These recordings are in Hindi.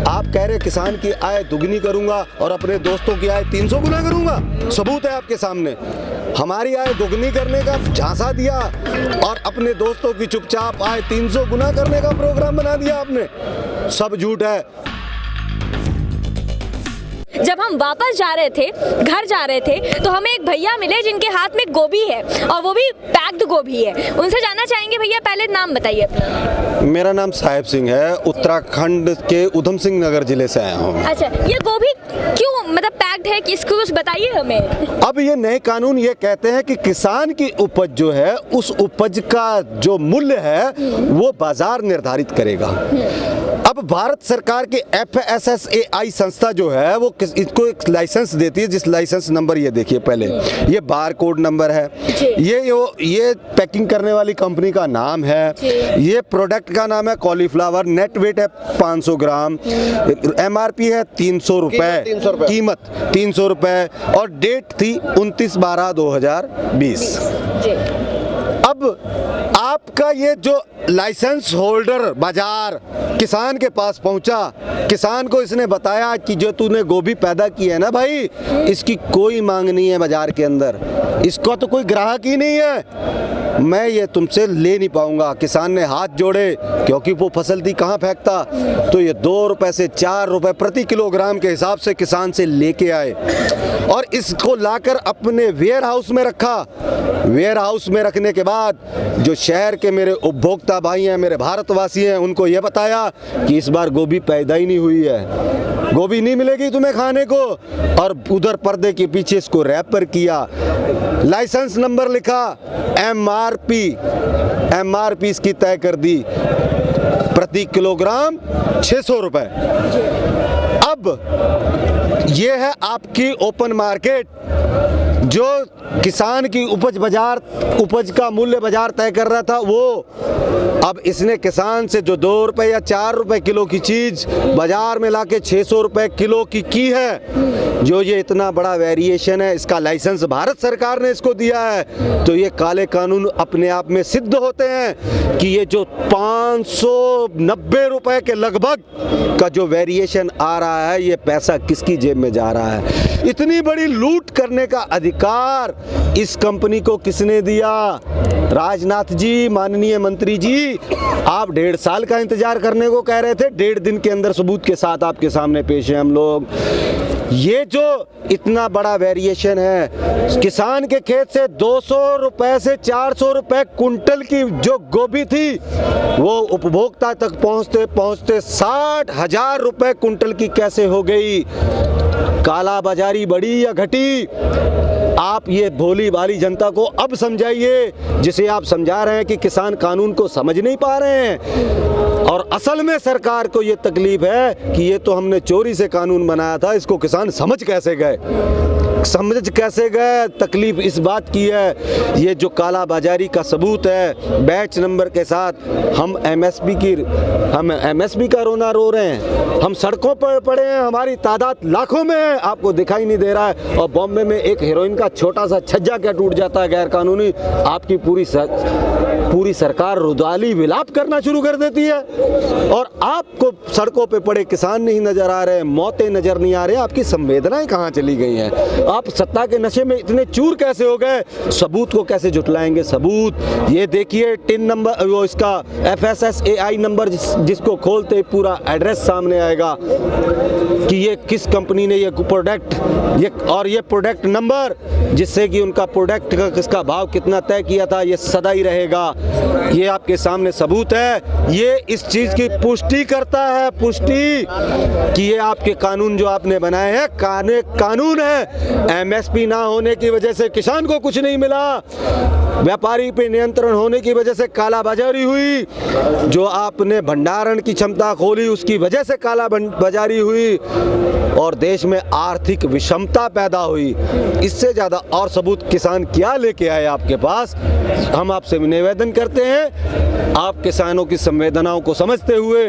आप कह रहे किसान की आय दुगनी करूंगा और अपने दोस्तों की आय 300 गुना करूंगा। सबूत है आपके सामने। हमारी आय दुगनी करने का झांसा दिया और अपने दोस्तों की चुपचाप आय 300 गुना करने का प्रोग्राम बना दिया आपने। सब झूठ है। जब हम वापस जा रहे थे, घर जा रहे थे, तो हमें एक भैया मिले जिनके हाथ में गोभी है और वो भी पैक्ड गोभी है। उनसे जानना चाहेंगे, भैया पहले नाम बताइए अपना। मेरा नाम साहेब सिंह है, उत्तराखंड के उधम सिंह नगर जिले से आया हूँ। अच्छा, ये गोभी क्यों मतलब पैक्ड है, किसको कुछ बताइए हमें। अब ये नए कानून ये कहते हैं कि किसान की उपज जो है उस उपज का जो मूल्य है वो बाजार निर्धारित करेगा। अब भारत सरकार के FSSAI संस्था जो है वो इसको एक लाइसेंस देती है, जिस लाइसेंस नंबर ये देखिए पहले, ये बार कोड नंबर है, ये पैकिंग करने वाली कंपनी का नाम है, ये प्रोडक्ट का नाम है कॉलीफ्लावर, नेट वेट है 500 ग्राम, MRP है 300 रुपए, कीमत 300 रुपए और डेट थी 29/12/2020। अब आपका ये जो लाइसेंस होल्डर बाजार किसान के पास पहुंचा, किसान को इसने बताया कि जो तूने गोभी पैदा की है ना भाई, इसकी कोई मांग नहीं है बाजार के अंदर, इसको तो कोई ग्राहक ही नहीं है, मैं ये तुमसे ले नहीं पाऊंगा। किसान ने हाथ जोड़े, क्योंकि वो फसल थी कहाँ फेंकता, तो ये 2 रुपए से 4 रुपए प्रति किलोग्राम के हिसाब से किसान से लेके आए और इसको लाकर अपने वेयर हाउस में रखा। वेयर हाउस में रखने के बाद जो शहर के मेरे उपभोक्ता भाई हैं, मेरे भारतवासी हैं, उनको ये बताया कि इस बार गोभी पैदा ही नहीं हुई है, गोभी नहीं मिलेगी तुम्हें खाने को, और उधर पर्दे के पीछे इसको रैपर किया, लाइसेंस नंबर लिखा, MRP इसकी तय कर दी प्रति किलोग्राम 600 रुपए। अब ये है आपकी ओपन मार्केट, जो किसान की उपज का मूल्य बाजार तय कर रहा था वो, अब इसने किसान से जो 2 रुपए या 4 रुपए किलो की चीज बाजार में लाके 600 रुपए किलो की है। जो ये इतना बड़ा वेरिएशन है, इसका लाइसेंस भारत सरकार ने इसको दिया है, तो ये काले कानून अपने आप में सिद्ध होते हैं कि ये जो 590 रुपए के लगभग का जो वेरिएशन आ रहा है, ये पैसा किसकी जेब में जा रहा है। इतनी बड़ी लूट करने का अधिकार इस कंपनी को किसने दिया? राजनाथ जी, माननीय मंत्री जी, आप 1.5 साल का इंतजार करने को कह रहे थे, 1.5 दिन के अंदर सबूत के साथ आपके सामने पेश हैं हम लोग। ये जो इतना बड़ा वेरिएशन है, किसान के खेत से 200 रुपए से 400 रुपए कुंटल की जो गोभी थी, वो उपभोक्ता तक पहुंचते पहुंचते 60,000 रुपए कुंटल की कैसे हो गई? काला बाजारी बढ़ी या घटी? आप ये भोली भाली जनता को अब समझाइए, जिसे आप समझा रहे हैं कि किसान कानून को समझ नहीं पा रहे हैं। और असल में सरकार को ये तकलीफ है कि ये तो हमने चोरी से कानून बनाया था, इसको किसान समझ कैसे गए? तकलीफ इस बात की है, ये जो काला बाजारी का सबूत है बैच नंबर के साथ, हम MSP का रोना रो रहे हैं, हम सड़कों पर पड़े हैं, हमारी तादाद लाखों में है, आपको दिखाई नहीं दे रहा है। और बॉम्बे में एक हीरोइन का छोटा सा छज्जा क्या टूट जाता है गैर कानूनी, आपकी पूरी सरकार रुदाली विलाप करना शुरू कर देती है, और आपको सड़कों पे पड़े किसान नहीं नजर आ रहे, मौतें नजर नहीं आ रही, आपकी संवेदनाएं कहाँ चली गई हैं? आप सत्ता के नशे में इतने चूर कैसे हो गए? सबूत को कैसे जुटलाएंगे? सबूत ये देखिए, टिन नंबर, वो इसका FSSAI नंबर, जिसको खोलते पूरा एड्रेस सामने आएगा कि ये किस कंपनी ने ये प्रोडक्ट, ये प्रोडक्ट नंबर, जिससे कि उनका प्रोडक्ट का किसका भाव कितना तय किया था, ये सदा ही रहेगा। ये आपके सामने सबूत है, ये इस चीज की पुष्टि करता है, कि ये आपके कानून जो आपने बनाए हैं कानून है। MSP ना होने की वजह से किसान को कुछ नहीं मिला, व्यापारी पे नियंत्रण होने की वजह से काला बाजारी हुई, जो आपने भंडारण की क्षमता खोली उसकी वजह से काला बाजारी हुई, और देश में आर्थिक विषमता पैदा हुई, इससे ज़्यादा और सबूत किसान क्या लेके आए आपके पास? हम आपसे निवेदन करते हैं, आप किसानों की संवेदनाओं को समझते हुए,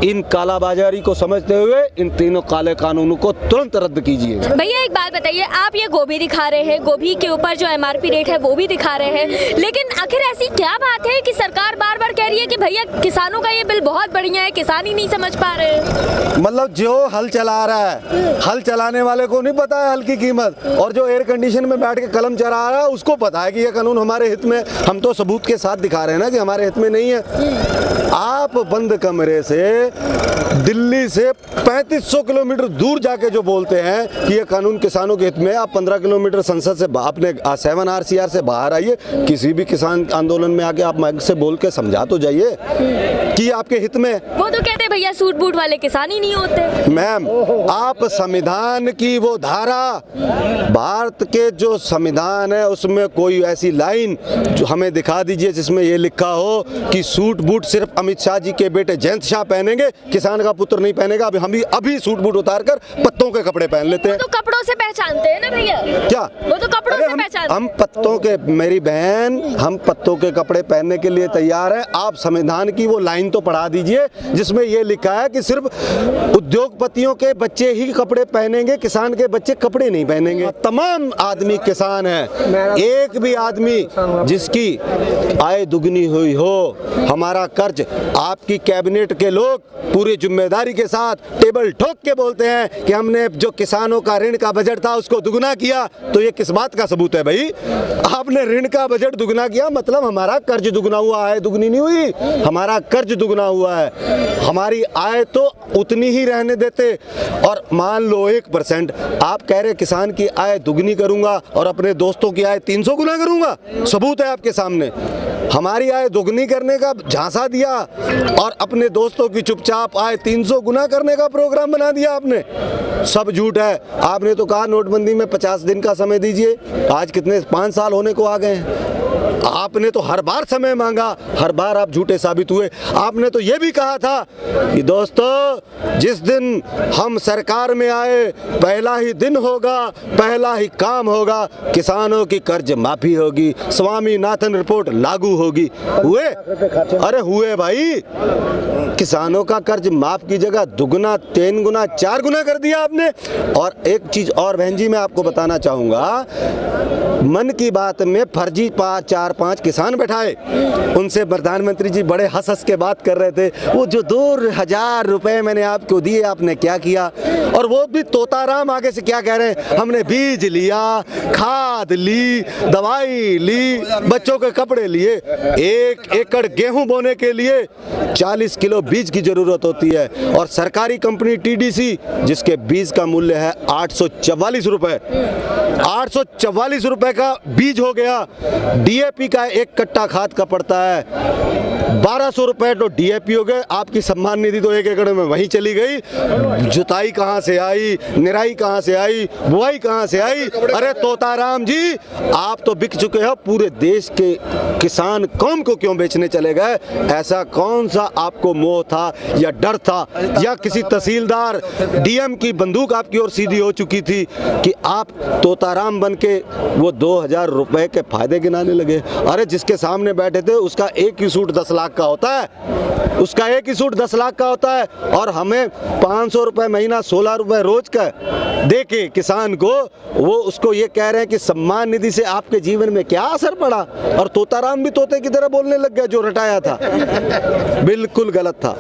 इन कालाबाजारी को समझते हुए, इन तीनों काले कानूनों को तुरंत रद्द कीजिए। भैया एक बात बताइए, आप ये गोभी दिखा रहे हैं, गोभी के ऊपर जो MRP रेट है वो भी दिखा रहे हैं, लेकिन आखिर ऐसी क्या बात है कि सरकार बार बार कह रही है कि भैया किसानों का ये बिल बहुत बढ़िया है, किसान ही नहीं समझ पा रहे हैं? मतलब जो हल चला रहा है, हल चलाने वाले को नहीं पता है हल की कीमत, और जो एयर कंडीशन में बैठ के कलम चला रहा है उसको पता है कि ये कानून हमारे हित में। हम तो सबूत के साथ दिखा रहे हैं ना कि हमारे हित में नहीं है। आप बंद कमरे से दिल्ली से 3500 किलोमीटर दूर जाके जो बोलते हैं कि ये कानून किसानों के हित में, आप 15 किलोमीटर संसद से आपने 7 RCR से बाहर आइए, किसी भी किसान आंदोलन में आके आप माइक से बोल के समझा तो जाइए कि आपके हित में। वो तो कहते हैं भैया सूट बूट वाले किसान ही नहीं होते। मैम, आप संविधान की वो धारा, भारत के जो संविधान है उसमें कोई ऐसी लाइन जो हमें दिखा दीजिए जिसमें ये लिखा हो कि सूट बूट सिर्फ अमित शाह जी के बेटे जयंत शाह पहनेंगे, किसान का पुत्र नहीं पहनेगा। अभी सूट बूट उतार कर पत्तों के कपड़े पहन लेते हैं। वो तो कपड़ों से पहचानते हैं ना भैया। क्या? वो तो कपड़ों से पहचानते हैं। हम पत्तों के, मेरी बहन, हम पत्तों के कपड़े पहनने के लिए तैयार है। आप संविधान की वो लाइन तो पढ़ा दीजिए जिसमें ये लिखा है कि सिर्फ उद्योगपतियों के बच्चे ही कपड़े पहनेंगे, किसान के बच्चे कपड़े नहीं पहनेंगे। तमाम आदमी किसान है, एक भी आदमी जिसकी आय दुगनी हुई हो, हमारा कर्ज, आपकी कैबिनेट के लोग पूरी जिम्मेदारी के साथ टेबल ठोक के बोलते हैं कि हमने जो किसानों का ऋण का बजट था उसको दुगना किया, तो ये किस बात का सबूत है भाई? आपने ऋण का बजट दुगना किया मतलब हमारा कर्ज दुगना हुआ है, दुगनी नहीं हुई, हमारा कर्ज दुगना हुआ है। हमारी आय तो उतनी ही रहने देते, और मान लो 1%, आप कह रहे किसान की आय दुगनी करूंगा और अपने दोस्तों की आय 300 गुना करूंगा। सबूत है आपके सामने। हमारी आय दोगुनी करने का झांसा दिया और अपने दोस्तों की चुपचाप आय 300 गुना करने का प्रोग्राम बना दिया आपने। सब झूठ है। आपने तो कहा नोटबंदी में 50 दिन का समय दीजिए, आज कितने 5 साल होने को आ गए हैं। आपने तो हर बार समय मांगा, हर बार आप झूठे साबित हुए। आपने तो ये भी कहा था कि दोस्तों जिस दिन हम सरकार में आए पहला ही दिन होगा, पहला ही काम होगा, किसानों की कर्ज माफी होगी, स्वामीनाथन रिपोर्ट लागू होगी। हुए? अरे हुए भाई। किसानों का कर्ज माफ की जगह दुगना, 3 गुना, 4 गुना कर दिया आपने। और एक चीज और बहन जी मैं आपको बताना चाहूंगा, मन की बात में फर्जी 4-5 किसान बैठाए, उनसे प्रधानमंत्री जी बड़े हंस हंस के बात कर रहे थे, वो जो 2000 रुपए मैंने आपको दिए आपने क्या किया? और वो भी तोताराम आगे से क्या कह रहे हैं, हमने बीज लिया, खाद ली, दवाई ली, बच्चों के कपड़े लिए। 1 एकड़ गेहूं बोने के लिए 40 किलो बीज की जरूरत होती है, और सरकारी कंपनी TDC जिसके बीज का मूल्य है 844 रुपए, 844 रुपए का बीज हो गया। DAP का 1 कट्टा खाद का पड़ता है 1200 रुपए, तो DAP हो गए। आपकी सम्मान निधि तो 1 एकड़ में वहीं चली गई। जुताई कहाँ से आई, निराई कहाँ से आई, बुआई कहाँ से आई? अरे तोताराम जी, आप तो बिक चुके हो। पूरे देश के किसान कौम को क्यों बेचने चले गए? ऐसा कौन सा आपको मोह था या डर था, या किसी तहसीलदार DM की बंदूक आपकी ओर सीधी हो चुकी थी कि आप तोताराम बन के वो 2000 रुपए के फायदे गिनाने लगे? अरे जिसके सामने बैठे थे उसका एक ही सूट 10 लाख का होता है, उसका एक ही सूट 10 लाख का होता है, और हमें 500 रुपए महीना, 16 रुपए रोज का दे के किसान को, वो उसको ये कह रहे हैं कि सम्मान निधि से आपके जीवन में क्या असर पड़ा? और तोताराम भी तोते की तरह बोलने लग गया जो रटाया था। बिल्कुल गलत था।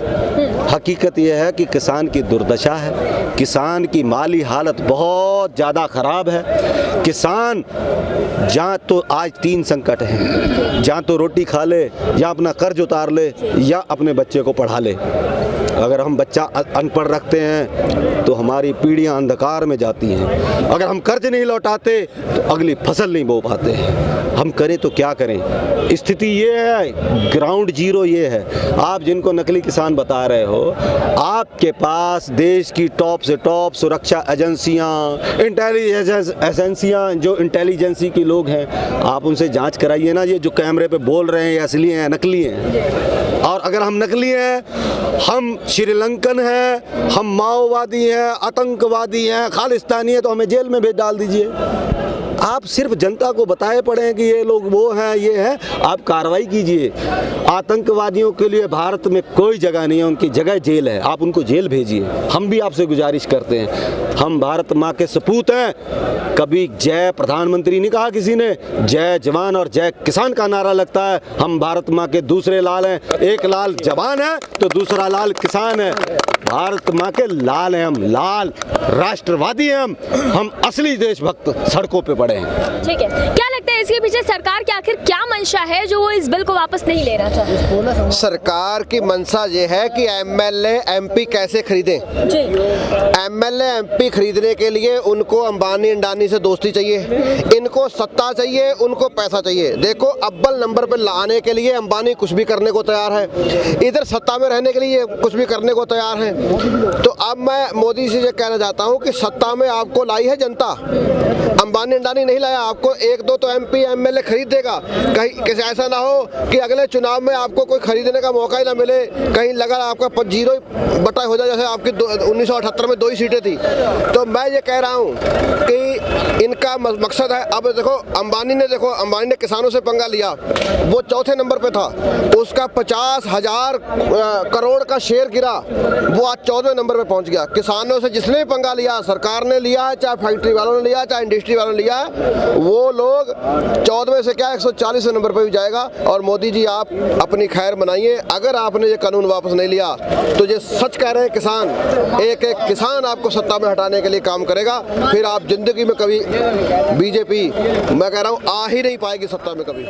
हकीकत यह है कि किसान की दुर्दशा है, किसान की माली हालत बहुत ज़्यादा खराब है। किसान जहाँ तो आज 3 संकट हैं, जहाँ तो रोटी खा ले, या अपना कर्ज उतार ले, या अपने बच्चे को पढ़ा ले। अगर हम बच्चा अनपढ़ रखते हैं तो हमारी पीढ़ियां अंधकार में जाती हैं। अगर हम कर्ज नहीं लौटाते तो अगली फसल नहीं बो पाते हैं। हम करें तो क्या करें? स्थिति ये है, ग्राउंड जीरो ये है। आप जिनको नकली किसान बता रहे हो, आपके पास देश की टॉप से टॉप सुरक्षा एजेंसियां, इंटेलिजेंस एजेंसियां, जो इंटेलिजेंसी के लोग हैं, आप उनसे जांच कराइए ना, ये जो कैमरे पे बोल रहे हैं ये असली हैं नकली हैं। और अगर हम नकली हैं, हम श्रीलंकन हैं, हम माओवादी हैं, आतंकवादी हैं, खालिस्तानी हैं, तो हमें जेल में भेज डाल दीजिए। आप सिर्फ जनता को बताए पड़े हैं कि ये लोग वो हैं, ये हैं, आप कार्रवाई कीजिए। आतंकवादियों के लिए भारत में कोई जगह नहीं है, उनकी जगह जेल है, आप उनको जेल भेजिए। हम भी आपसे गुजारिश करते हैं, हम भारत माँ के सपूत हैं। कभी जय प्रधानमंत्री नहीं कहा किसी ने, जय जवान और जय किसान का नारा लगता है। हम भारत माँ के दूसरे लाल हैं, एक लाल जवान है तो दूसरा लाल किसान है। भारत माँ के लाल हैं हम, लाल राष्ट्रवादी हैं हम असली देशभक्त सड़कों पे पड़े हैं। ठीक है, क्या लगता है इसके पीछे सरकार की आखिर क्या मंशा है जो वो इस बिल को वापस नहीं ले रहा था? सरकार की मंशा ये है कि एमएलए एमपी कैसे खरीदें। एमएलए एमपी खरीदने के लिए उनको अंबानी अंडानी से दोस्ती चाहिए, इनको सत्ता चाहिए, उनको पैसा चाहिए। देखो अव्वल नंबर पर लाने के लिए अंबानी कुछ भी करने को तैयार है, इधर सत्ता में रहने के लिए कुछ भी करने को तैयार है। तो अब मैं मोदी से ये कहना चाहता हूँ कि सत्ता में आपको लाई है जनता, अंबानी अंडानी नहीं लाया। आपको एक दो तो एमपी एमएलए खरीद देगा, कहीं किसी ऐसा ना हो कि अगले चुनाव में आपको कोई खरीदने का मौका ही ना मिले, कहीं लगा आपका जीरो बटा हो जाए, जैसे आपकी 1978 में 2 ही सीटें थी। तो मैं ये कह रहा हूँ कि इनका मकसद है। अब देखो अंबानी ने किसानों से पंगा लिया, वो चौथे नंबर पे था, उसका 50,000 करोड़ का शेयर गिरा, वो आज 14वें नंबर पे पहुंच गया। किसानों से जिसने भी पंगा लिया, सरकार ने लिया है, चाहे फैक्ट्री वालों ने लिया, चाहे इंडस्ट्री वालों ने लिया, वो लोग 14वें से क्या 140वें नंबर पे भी जाएगा। और मोदी जी आप अपनी खैर बनाइए, अगर आपने ये कानून वापस नहीं लिया तो ये सच कह रहे हैं किसान, एक एक किसान आपको सत्ता में हटाने के लिए काम करेगा। फिर आप जिंदगी में कभी बीजेपी मैं कह रहा हूँ आ ही नहीं पाएगी सत्ता में कभी।